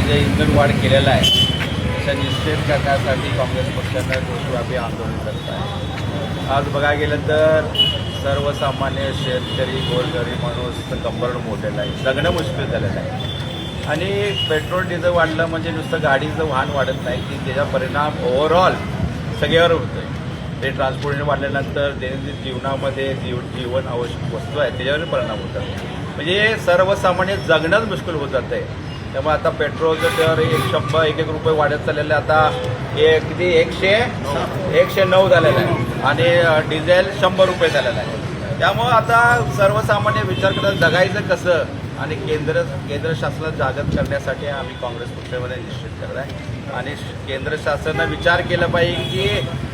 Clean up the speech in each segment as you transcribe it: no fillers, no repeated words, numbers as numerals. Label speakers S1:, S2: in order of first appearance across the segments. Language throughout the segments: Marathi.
S1: जे इंधन वाढ केलेला आहे त्याचा निषेध करण्यासाठी काँग्रेस पक्षानं देशव्यापी आंदोलन करत आहे। आज बघायला गेलं तर सर्वसामान्य शेतकरी गोरगरीब माणूस कंबरड मोठेला आहे, जगणं मुश्किल झालेलं आहे। आणि पेट्रोल डिझेल वाढलं म्हणजे नुसतं गाडीचं वाहन वाढत नाही की त्याचा परिणाम ओव्हरऑल सगळ्यावर होतो आहे। ते ट्रान्सपोर्टेशन वाढल्यानंतर दैनंदिन जीवनामध्ये जीवन आवश्यक वस्तू आहे त्याच्यावर परिणाम होतात, म्हणजे सर्वसामान्य जगणंच मुश्किल होत जातं आहे। त्यामुळे आता पेट्रोलचं दर 100-1 रुपये वाढत चाललेलं आहे, आता किती 109 झालेलं आहे आणि डिझेल 100 रुपये झालेलं आहे। त्यामुळं आता सर्वसामान्य विचार करतात जगायचं कसं, आणि केंद्र शासनाला जागृत करण्यासाठी आम्ही काँग्रेस पक्षामध्ये निश्चित करत आहे। आणि केंद्र शासनानं विचार केला पाहिजे की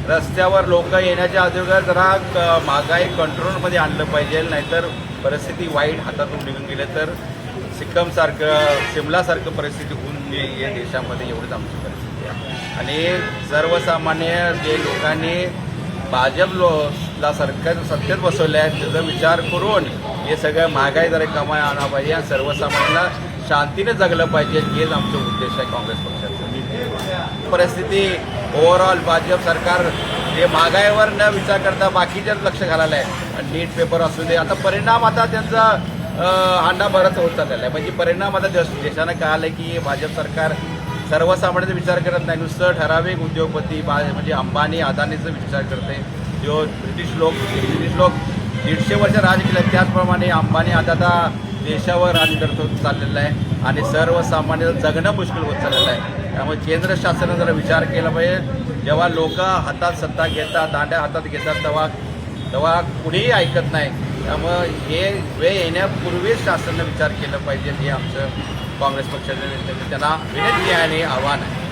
S1: रस्त्यावर लोक येण्याच्या अगोदर जरा महागाई कंट्रोलमध्ये आणलं पाहिजे, नाहीतर परिस्थिती वाईट हातातून निघून गेले तर शिमलासारखं परिस्थिती होऊन या देशामध्ये एवढीच आमची परिस्थिती आहे। आणि सर्वसामान्य जे लोकांनी भाजपला सरकार सत्तेत बसवले आहेत त्याचा विचार करून हे सगळं महागाई जरा कमाई आणा पाहिजे आणि सर्वसामान्यांना शांतीने जगलं पाहिजे, हेच आमचा उद्देश आहे काँग्रेस पक्षाचा। परिस्थिती ओव्हरऑल भाजप सरकार हे महागाईवर न विचार करता बाकीच्याच लक्ष घालायला आहे। आणि नीट पेपर असू दे, आता परिणाम आता त्यांचा हांडा भरत होत चाललेला आहे, म्हणजे परिणाम आता देशानं कळालं की भाजप सरकार सर्वसामान्यांचा विचार करत नाही, नुसतं ठराविक उद्योगपती म्हणजे अंबानी अदानीचा विचार करते। जो ब्रिटिश लोक 150 वर्ष राज केले त्याचप्रमाणे अंबानी आता देशावर राज करत होत चाललेलं आहे आणि सर्वसामान्य जगणं मुश्किल होत चाललेलं आहे। त्यामुळे केंद्र शासनानं जरा विचार केला पाहिजे, जेव्हा लोक हातात सत्ता घेतात, दांड्या हातात घेतात तेव्हा कुणीही ऐकत नाही। त्यामुळं हे वेळ येण्यापूर्वीच शासनानं विचार केला पाहिजे, हे आमचं काँग्रेस पक्षाचं त्यांना विनंती आहे आणि आव्हान आहे।